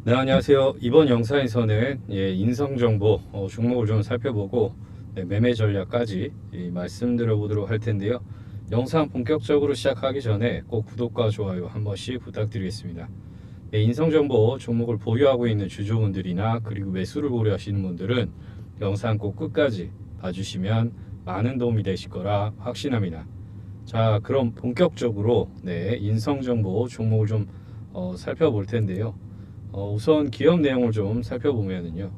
네, 안녕하세요. 이번 영상에서는 인성정보 종목을 좀 살펴보고 매매 전략까지 말씀드려 보도록 할 텐데요. 영상 본격적으로 시작하기 전에 꼭 구독과 좋아요 한 번씩 부탁드리겠습니다. 인성정보 종목을 보유하고 있는 주주분들이나 그리고 매수를 고려하시는 분들은 영상 꼭 끝까지 봐주시면 많은 도움이 되실 거라 확신합니다. 자, 그럼 본격적으로 인성정보 종목을 좀 살펴볼 텐데요. 우선 기업 내용을 좀 살펴보면은요.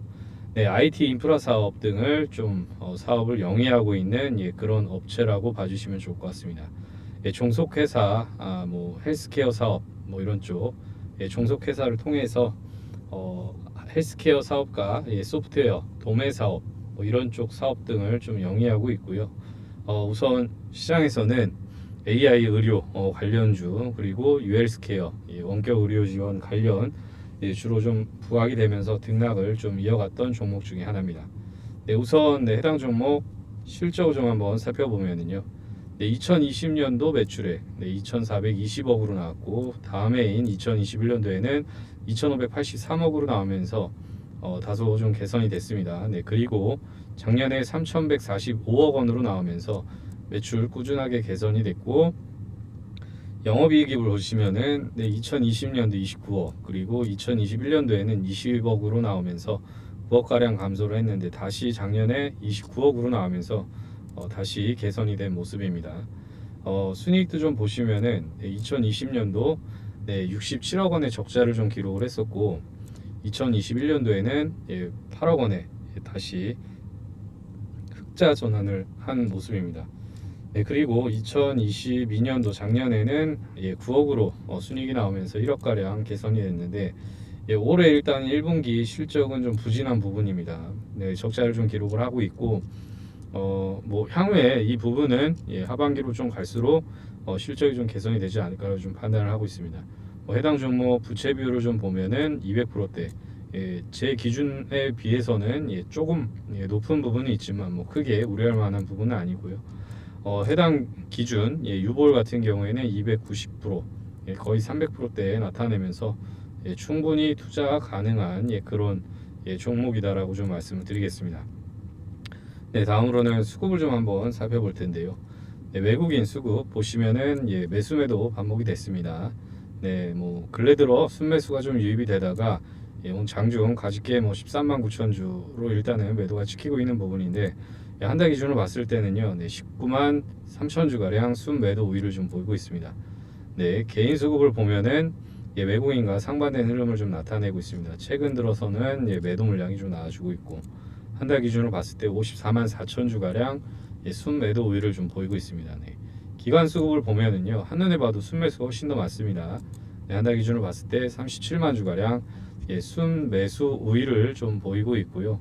IT 인프라 사업 등을 좀 사업을 영위하고 있는 그런 업체라고 봐주시면 좋을 것 같습니다. 종속회사, 뭐 헬스케어 사업, 뭐 이런 쪽 종속회사를 통해서 헬스케어 사업과 소프트웨어, 도매 사업, 뭐 이런 쪽 사업 등을 좀 영위하고 있고요. 우선 시장에서는 AI 의료 관련주 그리고 UL스케어 원격 의료 지원 관련 주로 좀 부각이 되면서 등락을 좀 이어갔던 종목 중에 하나입니다. 우선 해당 종목 실적을 좀 한번 살펴보면은요. 2020년도 매출액 2,420억으로 나왔고 다음 해인 2021년도에는 2,583억으로 나오면서 다소 좀 개선이 됐습니다. 그리고 작년에 3,145억 원으로 나오면서 매출 꾸준하게 개선이 됐고 영업이익을 보시면은 2020년도 29억 그리고 2021년도에는 20억으로 나오면서 9억가량 감소를 했는데 다시 작년에 29억으로 나오면서 다시 개선이 된 모습입니다. 순이익도 좀 보시면은 2020년도 67억 원의 적자를 좀 기록을 했었고 2021년도에는 8억 원에 다시 흑자 전환을 한 모습입니다. 그리고 2022년도 작년에는 9억으로 순이익이 나오면서 1억가량 개선이 됐는데 올해 일단 1분기 실적은 좀 부진한 부분입니다. 적자를 좀 기록을 하고 있고 뭐 향후에 이 부분은 하반기로 좀 갈수록 실적이 좀 개선이 되지 않을까라고 좀 판단을 하고 있습니다. 해당 종목 부채 비율을 좀 보면은 200%대 제 기준에 비해서는 조금 높은 부분이 있지만 뭐 크게 우려할 만한 부분은 아니고요. 해당 기준 유볼 같은 경우에는 290% 거의 300%대에 나타내면서 충분히 투자 가능한 그런 종목이다라고 좀 말씀을 드리겠습니다. 다음으로는 수급을 좀 한번 살펴볼 텐데요. 외국인 수급 보시면은 매수매도 반복이 됐습니다. 뭐 근래 들어 순매수가 좀 유입이 되다가 오늘 장중 가집게 뭐 13만 9천 주로 일단은 매도가 찍히고 있는 부분인데 한 달 기준으로 봤을 때는요, 19만 3천 주 가량 순매도 우위를 좀 보이고 있습니다. 개인 수급을 보면은 외국인과 상반된 흐름을 좀 나타내고 있습니다. 최근 들어서는 매도 물량이 좀 나와주고 있고 한 달 기준으로 봤을 때 54만 4천 주 가량 순매도 우위를 좀 보이고 있습니다. 기관 수급을 보면은요, 한눈에 봐도 순매수가 훨씬 더 많습니다. 한 달 기준으로 봤을 때 37만 주 가량 순매수 우위를 좀 보이고 있고요.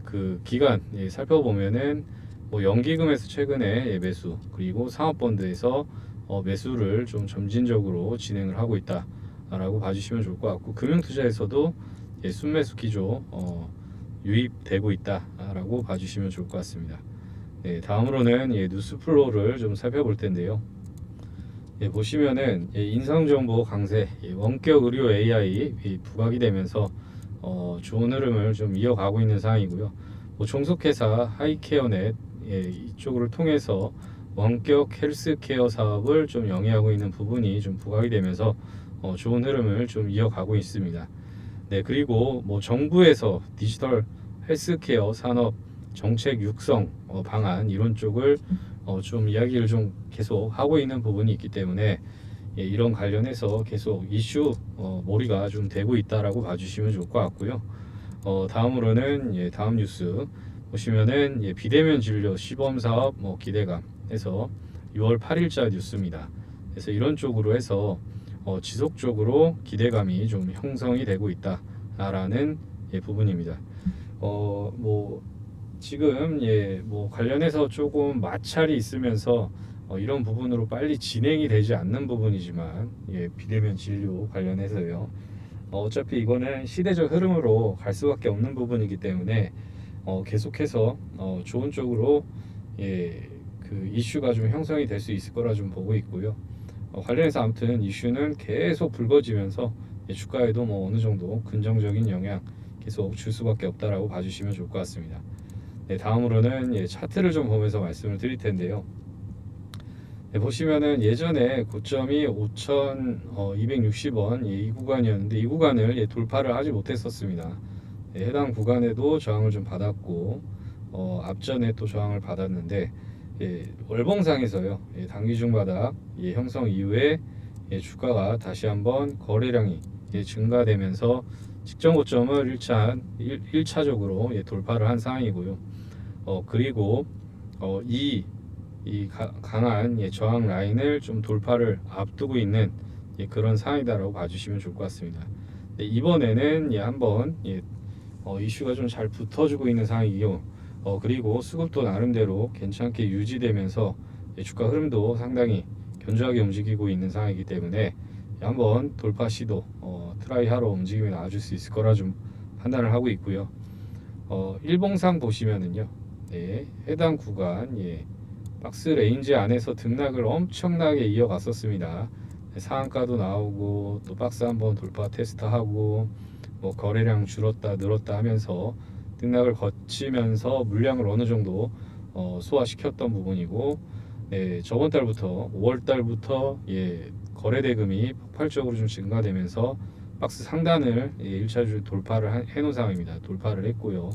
그 기간 살펴보면은 뭐 연기금에서 최근에 매수 그리고 상업펀드에서 매수를 좀 점진적으로 진행을 하고 있다라고 봐주시면 좋을 것 같고 금융투자에서도 순매수 기조 유입되고 있다라고 봐주시면 좋을 것 같습니다. 다음으로는 뉴스플로우를 좀 살펴볼 텐데요. 보시면은 인성정보 강세, 원격 의료 AI 부각이 되면서 좋은 흐름을 좀 이어가고 있는 상황이고요. 뭐 종속회사 하이케어넷 이쪽을 통해서 원격 헬스케어 사업을 좀 영위하고 있는 부분이 좀 부각이 되면서 좋은 흐름을 좀 이어가고 있습니다. 그리고 뭐 정부에서 디지털 헬스케어 산업 정책 육성 방안 이런 쪽을 좀 이야기를 좀 계속 하고 있는 부분이 있기 때문에 이런 관련해서 계속 이슈 몰이가 좀 되고 있다라고 봐주시면 좋을 것 같고요. 다음으로는 다음 뉴스 보시면은 비대면 진료 시범 사업 뭐 기대감해서 6월 8일자 뉴스입니다. 그래서 이런 쪽으로 해서 지속적으로 기대감이 좀 형성이 되고 있다라는 부분입니다. 뭐 지금 뭐 관련해서 조금 마찰이 있으면서 이런 부분으로 빨리 진행이 되지 않는 부분이지만 비대면 진료 관련해서요. 어차피 이거는 시대적 흐름으로 갈 수밖에 없는 부분이기 때문에 계속해서 좋은 쪽으로 그 이슈가 좀 형성이 될 수 있을 거라 좀 보고 있고요. 관련해서 아무튼 이슈는 계속 불거지면서 주가에도 뭐 어느 정도 긍정적인 영향 계속 줄 수밖에 없다라고 봐주시면 좋을 것 같습니다. 다음으로는 차트를 좀 보면서 말씀을 드릴 텐데요. 보시면은 예전에 고점이 5,260원 이 구간이었는데 이 구간을 돌파를 하지 못했었습니다. 해당 구간에도 저항을 좀 받았고 앞전에 또 저항을 받았는데 월봉상에서요 단기중 바닥 형성 이후에 주가가 다시 한번 거래량이 증가되면서 직전 고점을 1차적으로 돌파를 한 상황이고요. 그리고 강한 저항 라인을 좀 돌파를 앞두고 있는 그런 상황이다라고 봐주시면 좋을 것 같습니다. 이번에는 한번 이슈가 좀 잘 붙어주고 있는 상황이요. 그리고 수급도 나름대로 괜찮게 유지되면서 주가 흐름도 상당히 견조하게 움직이고 있는 상황이기 때문에 한번 돌파 시도 트라이하러 움직임이 나와줄 수 있을 거라 좀 판단을 하고 있고요. 일봉상 보시면은요, 해당 구간 박스 레인지 안에서 등락을 엄청나게 이어갔었습니다. 상한가도 나오고 또 박스 한번 돌파 테스트하고 뭐 거래량 줄었다 늘었다 하면서 등락을 거치면서 물량을 어느 정도 소화시켰던 부분이고, 저번 달부터 5월 달부터 거래 대금이 폭발적으로 좀 증가되면서 박스 상단을 1차주 돌파를 해놓은 상황입니다. 돌파를 했고요.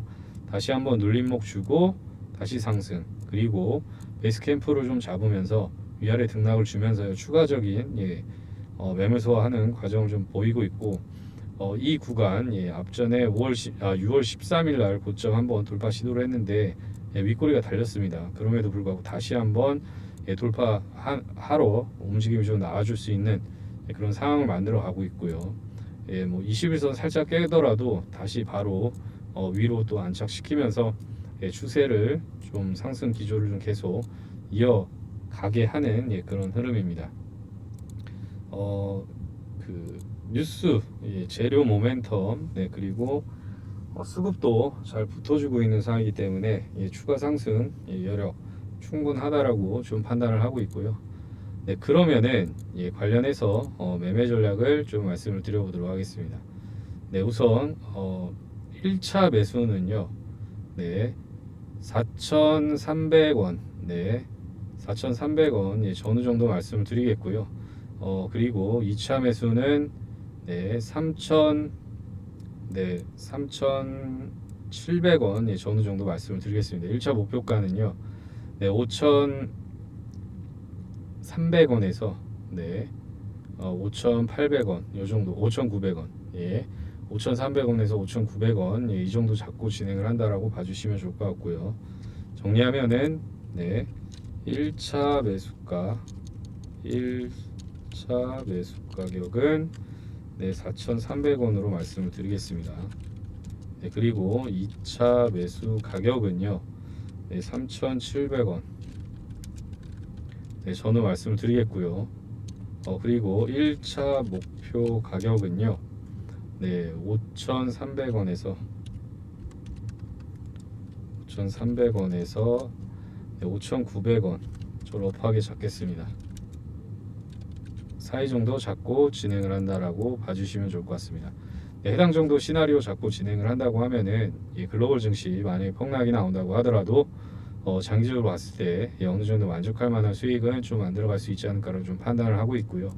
다시 한번 눌림목 주고 다시 상승, 그리고 베이스 캠프를 좀 잡으면서 위아래 등락을 주면서 추가적인 매물 소화하는 과정을 좀 보이고 있고, 이 구간 앞전에 6월 13일 날 고점 한번 돌파 시도를 했는데 윗꼬리가 달렸습니다. 그럼에도 불구하고 다시 한번 돌파하러 움직임이 좀 나와줄 수 있는 그런 상황을 만들어 가고 있고요. 뭐 21선 살짝 깨더라도 다시 바로 위로 또 안착시키면서 추세를 좀 상승 기조를 좀 계속 이어가게 하는 그런 흐름입니다. 그 뉴스, 재료 모멘텀, 그리고 수급도 잘 붙어주고 있는 상황이기 때문에 추가 상승 여력 충분하다라고 좀 판단을 하고 있고요. 그러면은 관련해서 매매 전략을 좀 말씀을 드려보도록 하겠습니다. 우선 1차 매수는요, 4,300원, 4,300원 어느 정도 말씀을 드리겠고요. 그리고 2차 매수는 3,700원 어느 정도 말씀을 드리겠습니다. 1차 목표가는요, 5,300원에서 5,800원 요 정도, 5,900원, 5,300원에서 5,900원 이 정도 잡고 진행을 한다라고 봐주시면 좋을 것 같고요. 정리하면은 1차 매수가 1차 매수 가격은 4,300원으로 말씀을 드리겠습니다. 그리고 2차 매수 가격은요, 3,700원 전후 말씀을 드리겠고요. 그리고 1차 목표 가격은요, 5,300원에서 5,900원 졸업하게 잡겠습니다. 사이 정도 잡고 진행을 한다라고 봐주시면 좋을 것 같습니다. 해당 정도 시나리오 잡고 진행을 한다고 하면은 글로벌 증시 만약에 폭락이 나온다고 하더라도 장기적으로 봤을 때 어느 정도 만족할 만한 수익은 좀 만들어갈 수 있지 않을까를 좀 판단을 하고 있고요.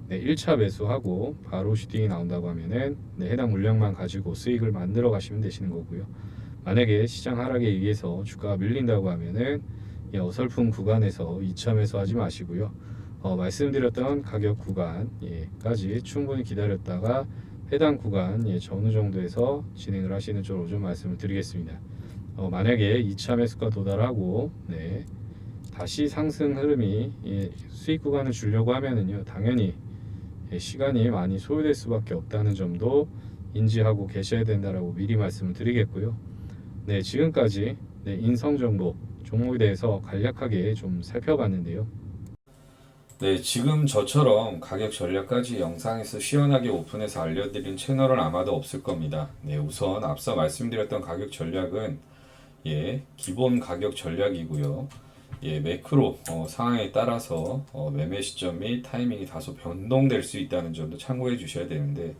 1차 매수하고 바로 슈팅이 나온다고 하면은 해당 물량만 가지고 수익을 만들어 가시면 되시는 거고요. 만약에 시장 하락에 의해서 주가가 밀린다고 하면은 어설픈 구간에서 2차 매수하지 마시고요. 말씀드렸던 가격 구간까지 충분히 기다렸다가 해당 구간 어느 정도에서 진행을 하시는 쪽으로 좀 말씀을 드리겠습니다. 만약에 2차 매수가 도달하고 다시 상승 흐름이 수익 구간을 주려고 하면은요, 당연히 시간이 많이 소요될 수밖에 없다는 점도 인지하고 계셔야 된다라고 미리 말씀을 드리겠고요. 지금까지 인성정보 종목에 대해서 간략하게 좀 살펴봤는데요. 지금 저처럼 가격 전략까지 영상에서 시원하게 오픈해서 알려드린 채널은 아마도 없을 겁니다. 우선 앞서 말씀드렸던 가격 전략은 기본 가격 전략이고요. 매크로 상황에 따라서 매매 시점 및 타이밍이 다소 변동될 수 있다는 점도 참고해 주셔야 되는데,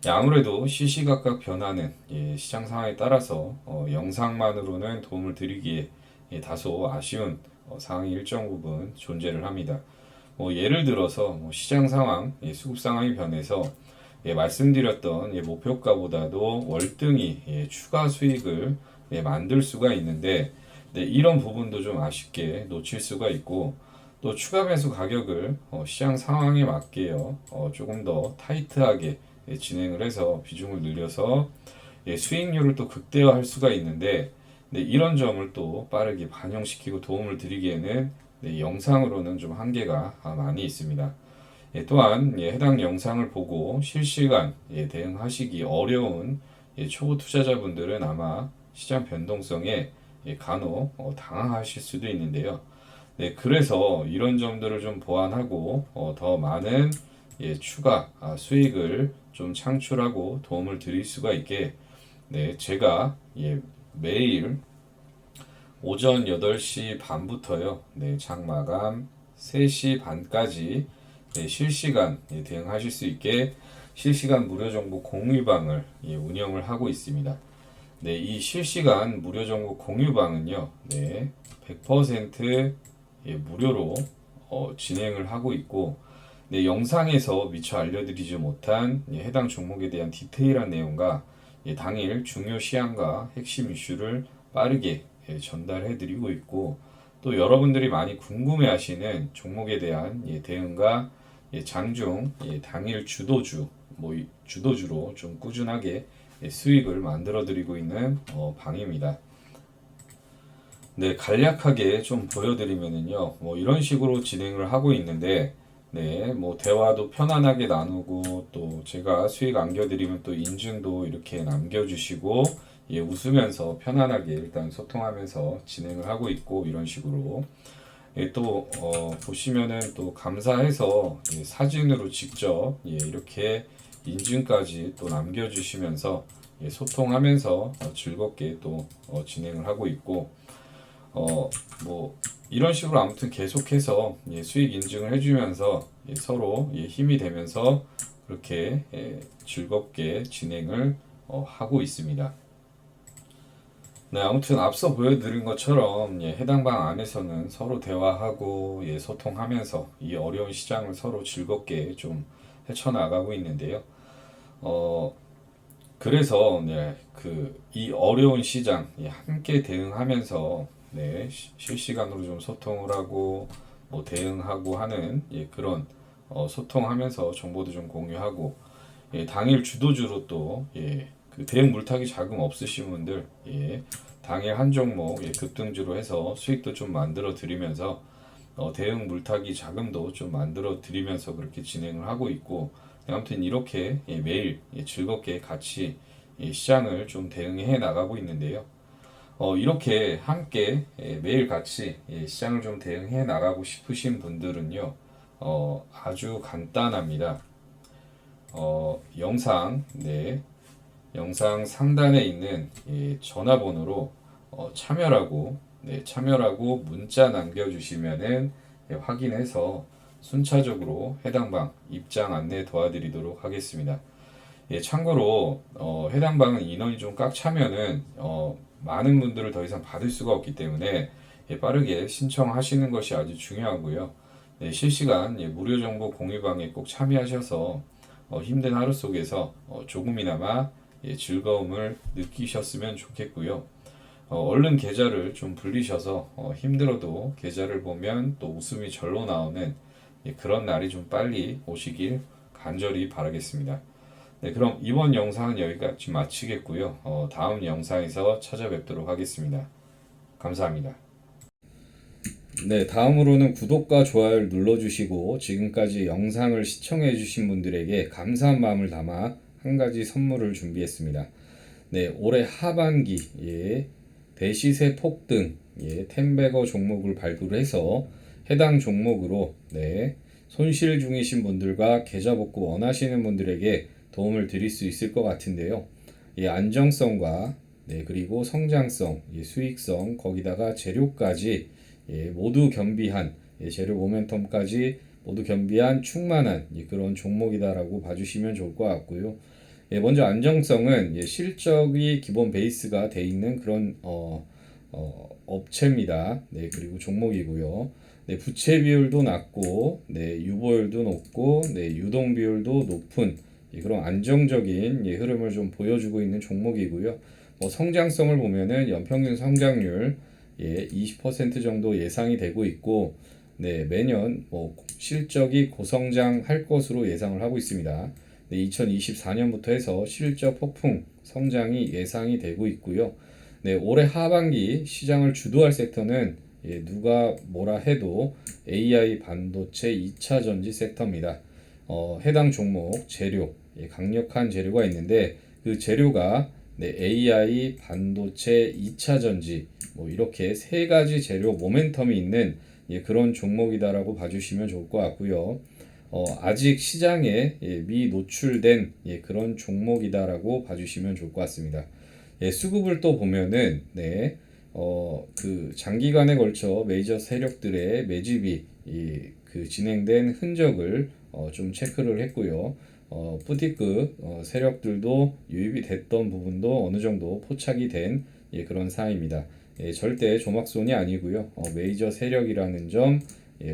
아무래도 시시각각 변하는 시장 상황에 따라서 영상만으로는 도움을 드리기에 다소 아쉬운 상황이 일정 부분 존재를 합니다. 예를 들어서 시장 상황, 수급 상황이 변해서 말씀드렸던 목표가보다도 월등히 추가 수익을 만들 수가 있는데, 이런 부분도 좀 아쉽게 놓칠 수가 있고, 또 추가 매수 가격을 시장 상황에 맞게요 조금 더 타이트하게 진행을 해서 비중을 늘려서 수익률을 또 극대화할 수가 있는데, 이런 점을 또 빠르게 반영시키고 도움을 드리기에는 영상으로는 좀 한계가 많이 있습니다. 또한 해당 영상을 보고 실시간 대응하시기 어려운 초보 투자자분들은 아마 시장 변동성에 간혹 당황하실 수도 있는데요. 그래서 이런 점들을 좀 보완하고 더 많은 추가 수익을 좀 창출하고 도움을 드릴 수가 있게 제가 매일 오전 8시 반부터요. 장 마감 3시 반까지 실시간 대응하실 수 있게 실시간 무료 정보 공유방을 운영을 하고 있습니다. 이 실시간 무료 정보 공유방은요, 100% 무료로 진행을 하고 있고, 영상에서 미처 알려드리지 못한 해당 종목에 대한 디테일한 내용과 당일 중요 시황과 핵심 이슈를 빠르게 전달해드리고 있고, 또 여러분들이 많이 궁금해하시는 종목에 대한 대응과 장중 당일 주도주로 좀 꾸준하게 수익을 만들어드리고 있는 방입니다. 간략하게 좀 보여드리면은요, 이런 식으로 진행을 하고 있는데, 대화도 편안하게 나누고, 또 제가 수익 안겨드리면 또 인증도 이렇게 남겨주시고, 웃으면서 편안하게 일단 소통하면서 진행을 하고 있고, 이런 식으로. 또, 보시면은 또 감사해서 사진으로 직접 이렇게 인증까지 또 남겨주시면서 소통하면서 즐겁게 또 진행을 하고 있고, 이런 식으로 아무튼 계속해서 수익 인증을 해주면서 서로 힘이 되면서 그렇게 즐겁게 진행을 하고 있습니다. 아무튼 앞서 보여드린 것처럼 해당 방 안에서는 서로 대화하고 소통하면서 이 어려운 시장을 서로 즐겁게 좀 헤쳐나가고 있는데요. 그래서 이 어려운 시장 함께 대응하면서 실시간으로 좀 소통을 하고 대응하고 하는 그런 소통하면서 정보도 좀 공유하고 당일 주도주로 또 그 대응 물타기 자금 없으신 분들 당일 한 종목 급등주로 해서 수익도 좀 만들어 드리면서 대응 물타기 자금도 좀 만들어 드리면서 그렇게 진행을 하고 있고, 아무튼 이렇게 매일 즐겁게 같이 시장을 좀 대응해 나가고 있는데요. 이렇게 함께 매일 같이 시장을 좀 대응해 나가고 싶으신 분들은요, 아주 간단합니다. 영상 상단에 있는 전화번호로 참여라고 문자 남겨주시면은 확인해서 순차적으로 해당 방 입장 안내 도와드리도록 하겠습니다. 참고로 해당 방은 인원이 좀 꽉 차면은 많은 분들을 더 이상 받을 수가 없기 때문에 빠르게 신청하시는 것이 아주 중요하고요. 실시간 무료 정보 공유방에 꼭 참여하셔서 힘든 하루 속에서 조금이나마 즐거움을 느끼셨으면 좋겠고요. 얼른 계좌를 좀 불리셔서 힘들어도 계좌를 보면 또 웃음이 절로 나오는 그런 날이 좀 빨리 오시길 간절히 바라겠습니다. 그럼 이번 영상은 여기까지 마치겠고요. 다음 영상에서 찾아뵙도록 하겠습니다. 감사합니다. 다음으로는 구독과 좋아요를 눌러주시고 지금까지 영상을 시청해주신 분들에게 감사한 마음을 담아 한 가지 선물을 준비했습니다. 올해 하반기 대시세 폭등 텐베거 종목을 발굴해서 해당 종목으로 손실 중이신 분들과 계좌 복구 원하시는 분들에게 도움을 드릴 수 있을 것 같은데요. 안정성과 그리고 성장성, 수익성, 거기다가 재료까지 모두 겸비한 재료 모멘텀까지 모두 겸비한 충만한 그런 종목이다라고 봐주시면 좋을 것 같고요. 먼저 안정성은 실적이 기본 베이스가 돼 있는 그런 업체입니다. 그리고 종목이고요. 부채 비율도 낮고, 유보율도 높고, 유동 비율도 높은 그런 안정적인 흐름을 좀 보여주고 있는 종목이고요. 성장성을 보면은 연평균 성장률 20% 정도 예상이 되고 있고, 매년 실적이 고성장할 것으로 예상을 하고 있습니다. 2024년부터 해서 실적 폭풍 성장이 예상이 되고 있고요. 올해 하반기 시장을 주도할 섹터는 누가 뭐라 해도 AI 반도체 2차 전지 섹터입니다. 해당 종목 재료, 강력한 재료가 있는데 그 재료가 AI 반도체 2차 전지 이렇게 세 가지 재료 모멘텀이 있는 그런 종목이다라고 봐주시면 좋을 것 같고요. 아직 시장에 미노출된 그런 종목이다라고 봐주시면 좋을 것 같습니다. 수급을 또 보면은 그 장기간에 걸쳐 메이저 세력들의 매집이 그 진행된 흔적을 좀 체크를 했고요. 부티크 세력들도 유입이 됐던 부분도 어느 정도 포착이 된 그런 사항입니다. 절대 조막손이 아니고요. 메이저 세력이라는 점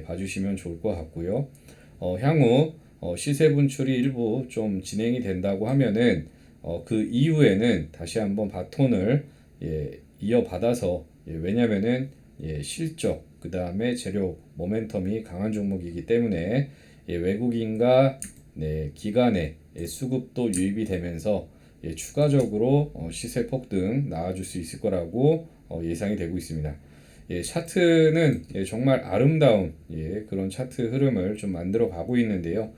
봐주시면 좋을 것 같고요. 향후 시세 분출이 일부 좀 진행이 된다고 하면은 그 이후에는 다시 한번 바톤을 이어받아서 왜냐면은 실적 그 다음에 재료 모멘텀이 강한 종목이기 때문에 외국인과 기관의 수급도 유입이 되면서 추가적으로 시세 폭등 나와줄 수 있을 거라고 예상이 되고 있습니다. 차트는 정말 아름다운 그런 차트 흐름을 좀 만들어 가고 있는데요.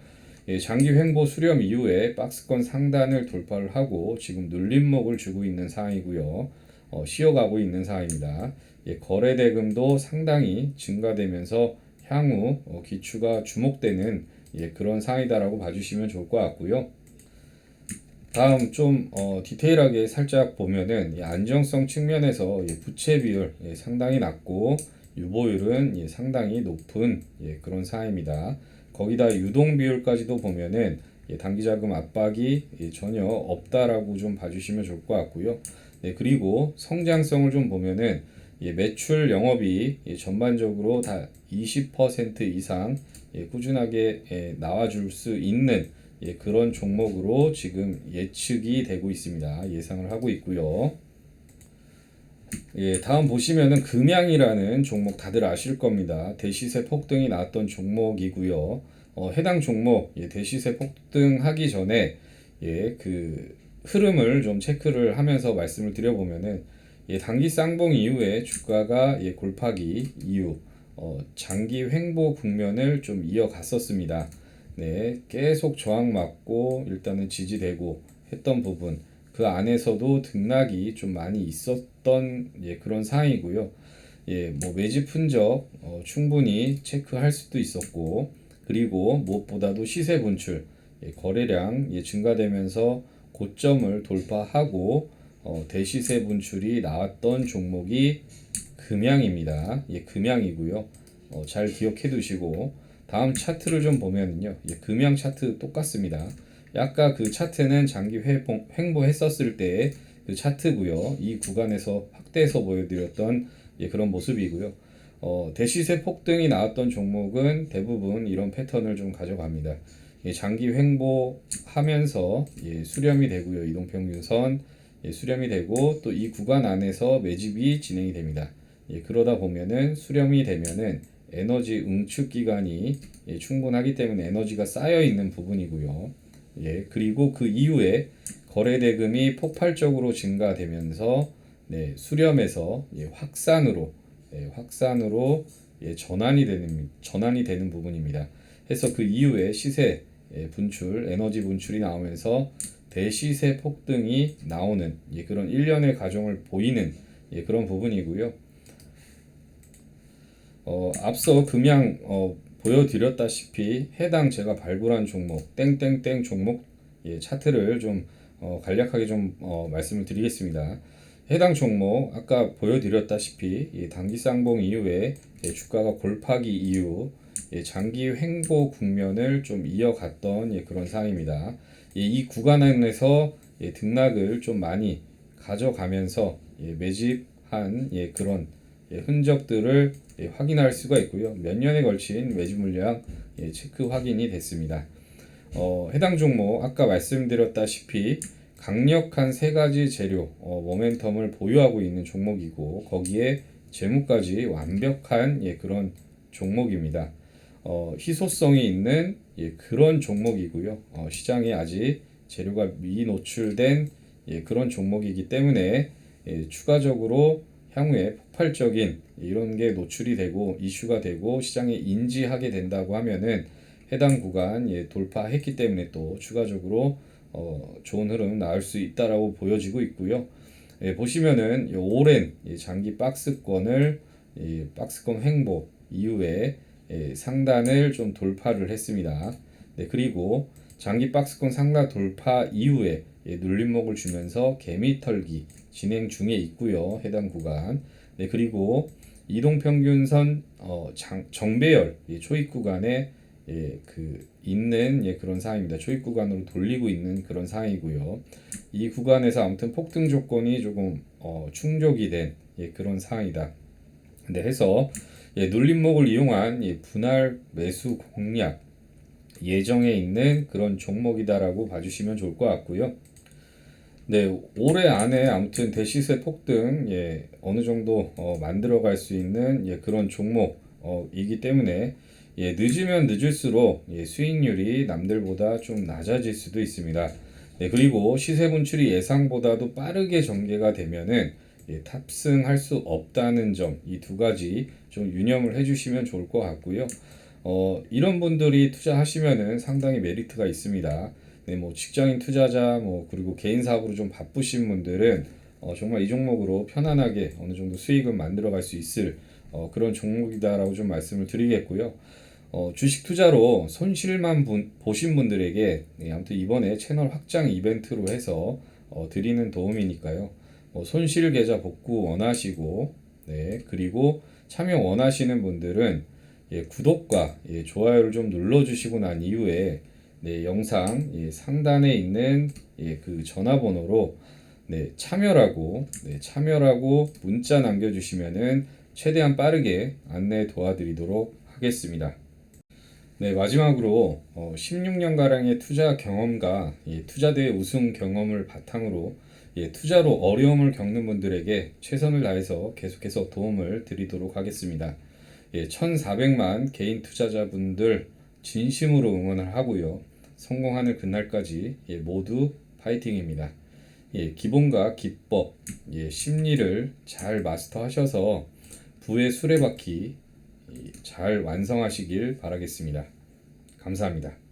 장기 횡보 수렴 이후에 박스권 상단을 돌파를 하고 지금 눌림목을 주고 있는 상황이고요. 쉬어가고 있는 상황입니다. 거래 대금도 상당히 증가되면서 향후 기추가 주목되는 그런 상황이다라고 봐주시면 좋을 것 같고요. 다음 좀 디테일하게 살짝 보면은 안정성 측면에서 부채 비율 상당히 낮고 유보율은 상당히 높은 그런 상황입니다. 거기다 유동 비율까지도 보면은 단기자금 압박이 전혀 없다라고 좀 봐주시면 좋을 것 같고요. 그리고 성장성을 좀 보면은 매출 영업이 전반적으로 다 20% 이상 꾸준하게 나와줄 수 있는 그런 종목으로 지금 예측이 되고 있습니다. 예상을 하고 있고요. 다음 보시면은 금양이라는 종목 다들 아실 겁니다. 대시세 폭등이 나왔던 종목이고요. 해당 종목 대시세 폭등하기 전에 그 흐름을 좀 체크를 하면서 말씀을 드려보면은 단기 쌍봉 이후에 주가가 골파기 이후 장기 횡보 국면을 좀 이어갔었습니다. 계속 저항 맞고 일단은 지지되고 했던 부분 그 안에서도 등락이 좀 많이 있었던 그런 상황이고요. 매집 흔적 충분히 체크할 수도 있었고 그리고 무엇보다도 시세 분출 거래량 증가되면서 고점을 돌파하고 대시세 분출이 나왔던 종목이 금양입니다. 금양이고요. 잘 기억해 두시고 다음 차트를 좀 보면은요. 금양 차트 똑같습니다. 아까 그 차트는 장기 횡보했었을 때 그 차트고요. 이 구간에서 확대해서 보여드렸던 그런 모습이고요. 대시세 폭등이 나왔던 종목은 대부분 이런 패턴을 좀 가져갑니다. 장기 횡보하면서 수렴이 되고요. 이동평균선 수렴이 되고 또 이 구간 안에서 매집이 진행이 됩니다. 그러다 보면은 수렴이 되면은 에너지 응축 기간이 충분하기 때문에 에너지가 쌓여 있는 부분이고요. 그리고 그 이후에 거래 대금이 폭발적으로 증가되면서 수렴에서 확산으로 전환이 되는 부분입니다. 해서 그 이후에 시세 분출, 에너지 분출이 나오면서 대시세 폭등이 나오는 그런 일련의 과정을 보이는 그런 부분이고요. 앞서 금양 보여드렸다시피 해당 제가 발굴한 종목 땡땡땡 종목 차트를 좀 간략하게 좀 말씀을 드리겠습니다. 해당 종목 아까 보여드렸다시피 단기 쌍봉 이후에 주가가 골파기 이후 장기 횡보 국면을 좀 이어갔던 그런 상황입니다. 이 구간에서 등락을 좀 많이 가져가면서 매집한 그런 흔적들을 확인할 수가 있고요. 몇 년에 걸친 매집 물량 체크 확인이 됐습니다. 해당 종목 아까 말씀드렸다시피 강력한 세 가지 재료 모멘텀을 보유하고 있는 종목이고 거기에 재무까지 완벽한 그런 종목입니다. 희소성이 있는 그런 종목이고요. 시장에 아직 재료가 미노출된 그런 종목이기 때문에 추가적으로 향후에 폭발적인 이런 게 노출이 되고 이슈가 되고 시장에 인지하게 된다고 하면은 해당 구간 돌파했기 때문에 또 추가적으로 좋은 흐름 나올 수 있다라고 보여지고 있고요. 보시면은 오랜 장기 박스권을 박스권 횡보 이후에 상단을 좀 돌파를 했습니다. 네, 그리고 장기 박스권 상단 돌파 이후에 눌림목을 주면서 개미 털기 진행 중에 있고요. 해당 구간. 네, 그리고 이동평균선 정배열 초입 구간에 있는 그런 상황입니다. 초입 구간으로 돌리고 있는 그런 상황이고요. 이 구간에서 아무튼 폭등 조건이 조금 충족이 된 그런 상황이다. 네, 해서 눌림목을 이용한 분할 매수 공략 예정에 있는 그런 종목이다라고 봐주시면 좋을 것 같고요. 네, 올해 안에 아무튼 대시세 폭등 어느 정도 만들어갈 수 있는 그런 종목이기 때문에 늦으면 늦을수록 수익률이 남들보다 좀 낮아질 수도 있습니다. 네, 그리고 시세 분출이 예상보다도 빠르게 전개가 되면은 탑승할 수 없다는 점, 이 두 가지 좀 유념을 해주시면 좋을 것 같고요. 이런 분들이 투자하시면은 상당히 메리트가 있습니다. 네, 뭐 직장인 투자자, 뭐 그리고 개인 사업으로 좀 바쁘신 분들은 정말 이 종목으로 편안하게 어느 정도 수익을 만들어갈 수 있을 그런 종목이다라고 좀 말씀을 드리겠고요. 주식 투자로 손실만 보신 분들에게 아무튼 이번에 채널 확장 이벤트로 해서 드리는 도움이니까요. 손실 계좌 복구 원하시고, 네, 그리고 참여 원하시는 분들은 구독과 좋아요를 좀 눌러주시고 난 이후에 영상 상단에 있는 그 전화번호로 참여라고 문자 남겨주시면은 최대한 빠르게 안내 도와드리도록 하겠습니다. 네, 마지막으로 16년가량의 투자 경험과 투자대회 우승 경험을 바탕으로 투자로 어려움을 겪는 분들에게 최선을 다해서 계속해서 도움을 드리도록 하겠습니다. 1,400만 개인 투자자분들 진심으로 응원을 하고요. 성공하는 그날까지 모두 파이팅입니다. 기본과 기법, 심리를 잘 마스터하셔서 부의 수레바퀴 잘 완성하시길 바라겠습니다. 감사합니다.